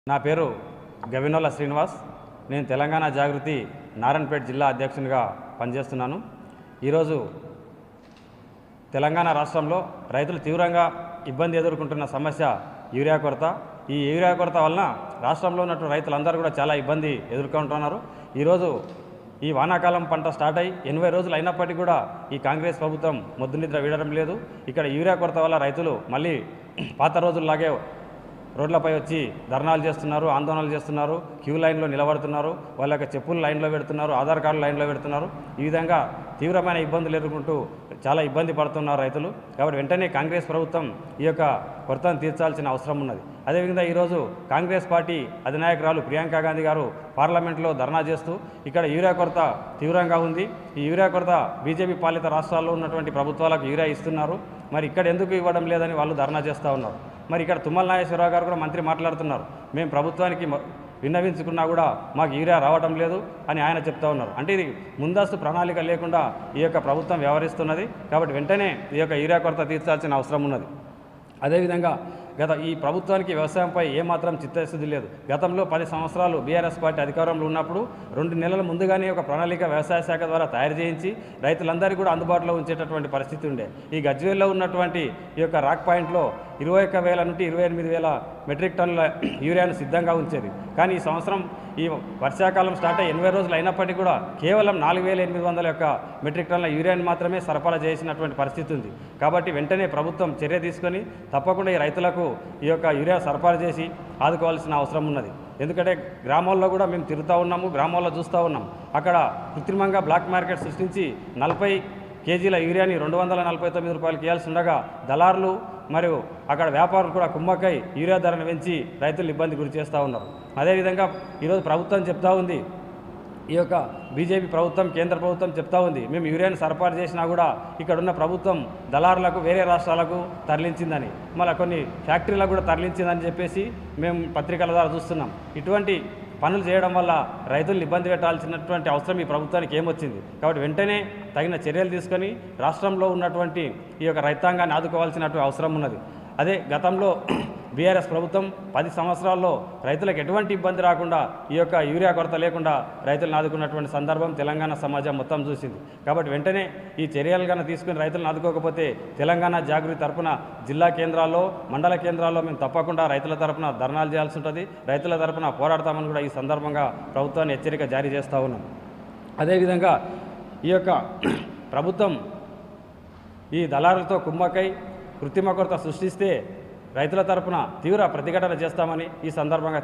నా పేరు గవినోల శ్రీనివాస్. నేను తెలంగాణ జాగృతి నారాయణపేట జిల్లా అధ్యక్షునిగా పనిచేస్తున్నాను. ఈరోజు తెలంగాణ రాష్ట్రంలో రైతులు తీవ్రంగా ఇబ్బంది ఎదుర్కొంటున్న సమస్య యూరియా కొరత. ఈ యూరియా కొరత వలన రాష్ట్రంలో ఉన్నటువంటి రైతులందరూ కూడా చాలా ఇబ్బంది ఎదుర్కొంటున్నారు. ఈరోజు ఈ వానాకాలం పంట స్టార్ట్ అయ్యి 80 రోజులు అయినప్పటికీ కూడా ఈ కాంగ్రెస్ ప్రభుత్వం మొద్దునిద్ర వీడడం లేదు. ఇక్కడ యూరియా కొరత వల్ల రైతులు మళ్ళీ పాత రోజుల్లాగే రోడ్లపై వచ్చి ధర్నాలు చేస్తున్నారు, ఆందోళనలు చేస్తున్నారు, క్యూ లైన్లో నిలబడుతున్నారు, వాళ్ళ యొక్క చెప్పులు లైన్లో పెడుతున్నారు, ఆధార్ కార్డు లైన్లో పెడుతున్నారు. ఈ విధంగా తీవ్రమైన ఇబ్బందులు ఎదుర్కొంటూ చాలా ఇబ్బంది పడుతున్నారు రైతులు. కాబట్టి వెంటనే కాంగ్రెస్ ప్రభుత్వం ఈ యొక్క కొరతను తీర్చాల్సిన అవసరం ఉన్నది. అదేవిధంగా ఈరోజు కాంగ్రెస్ పార్టీ అధినాయకురాలు ప్రియాంక గాంధీ గారు పార్లమెంట్లో ధర్నా చేస్తూ ఇక్కడ యూరియా కొరత తీవ్రంగా ఉంది, ఈ యూరియా కొరత బీజేపీ పాలిత రాష్ట్రాల్లో ఉన్నటువంటి ప్రభుత్వాలకు యూరియా ఇస్తున్నారు, మరి ఇక్కడ ఎందుకు ఇవ్వడం లేదని వాళ్ళు ధర్నా చేస్తూ ఉన్నారు. మరి ఇక్కడ తుమ్మల నాగేశ్వరరావు గారు కూడా మంత్రి మాట్లాడుతున్నారు, మేము ప్రభుత్వానికి విన్నవించుకున్నా కూడా మాకు యూరియా రావడం లేదు అని ఆయన చెప్తా ఉన్నారు. అంటే ఇది ముందస్తు ప్రణాళిక లేకుండా ఈ యొక్క ప్రభుత్వం వ్యవహరిస్తున్నది. కాబట్టి వెంటనే ఈ యొక్క యూరియా కొరత తీర్చాల్సిన అవసరం ఉన్నది. అదేవిధంగా ఈ ప్రభుత్వానికి వ్యవసాయంపై ఏమాత్రం చిత్తశుద్ధి లేదు. గతంలో 10 సంవత్సరాలు బీఆర్ఎస్ పార్టీ అధికారంలో ఉన్నప్పుడు 2 నెలల ముందుగానే ఒక ప్రణాళిక వ్యవసాయ శాఖ ద్వారా తయారు చేయించి రైతులందరికీ కూడా అందుబాటులో ఉంచేటటువంటి పరిస్థితి ఉండే. ఈ గజ్వేల్లో ఉన్నటువంటి ఈ యొక్క రాక్ పాయింట్లో 21,000 నుండి 28,000 మెట్రిక్ టన్నుల యూరియాను సిద్ధంగా ఉంచేది. కానీ ఈ సంవత్సరం ఈ వర్షాకాలం స్టార్ట్ అయ్యి 80 రోజులు అయినప్పటికీ కూడా కేవలం 4,800 మెట్రిక్ టన్నుల యూరియాను మాత్రమే సరఫరా చేసినటువంటి పరిస్థితి ఉంది. కాబట్టి వెంటనే ప్రభుత్వం చర్య తీసుకొని తప్పకుండా ఈ రైతులకు ఈ యొక్క యూరియా సరఫరా చేసి ఆదుకోవాల్సిన అవసరం ఉన్నది. ఎందుకంటే గ్రామాల్లో కూడా మేము తిరుగుతూ ఉన్నాము, గ్రామాల్లో చూస్తూ ఉన్నాం. అక్కడ కృత్రిమంగా బ్లాక్ మార్కెట్ సృష్టించి 40 కేజీల యూరియాని 249 రూపాయలకి ఇవ్వాల్సి ఉండగా దళారులు మరియు అక్కడ వ్యాపారులు కూడా కుమ్మక్కై యూరియా ధరను పెంచి రైతులు ఇబ్బంది గురి చేస్తూ ఉన్నారు. అదేవిధంగా ఈరోజు ప్రభుత్వం చెప్తా ఉంది, ఈ యొక్క బీజేపీ ప్రభుత్వం కేంద్ర ప్రభుత్వం చెప్తా ఉంది, మేము యూరియాను సరఫరా చేసినా కూడా ఇక్కడున్న ప్రభుత్వం దళారులకు వేరే రాష్ట్రాలకు తరలించిందని, మళ్ళీ కొన్ని ఫ్యాక్టరీలకు కూడా తరలించిందని చెప్పేసి మేము పత్రికల ద్వారా చూస్తున్నాం. ఇటువంటి పనులు చేయడం వల్ల రైతులను ఇబ్బంది పెట్టాల్సినటువంటి అవసరం ఈ ప్రభుత్వానికి ఏమొచ్చింది? కాబట్టి వెంటనే తగిన చర్యలు తీసుకొని రాష్ట్రంలో ఉన్నటువంటి ఈ యొక్క రైతాంగాన్ని ఆదుకోవాల్సినటువంటి అవసరం ఉన్నది. అదే గతంలో బీఆర్ఎస్ ప్రభుత్వం 10 సంవత్సరాల్లో రైతులకు ఎటువంటి ఇబ్బంది రాకుండా ఈ యొక్క యూరియా కొరత లేకుండా రైతులను ఆదుకున్నటువంటి సందర్భం తెలంగాణ సమాజం మొత్తం చూసింది. కాబట్టి వెంటనే ఈ చర్యలు కన్నా తీసుకుని రైతులను ఆదుకోకపోతే తెలంగాణ జాగృతి తరపున జిల్లా కేంద్రాల్లో మండల కేంద్రాల్లో మేము తప్పకుండా రైతుల తరపున ధర్నాలు చేయాల్సి ఉంటుంది, రైతుల తరపున పోరాడతామని కూడా ఈ సందర్భంగా ప్రభుత్వాన్ని హెచ్చరిక జారీ చేస్తూ ఉన్నాం. అదేవిధంగా ఈ యొక్క ప్రభుత్వం ఈ దళారులతో కుమ్మక్కై కృత్రిమ కొరత సృష్టిస్తే రైతుల తరపున తీవ్ర ప్రతిఘటన చేస్తామని ఈ సందర్భంగా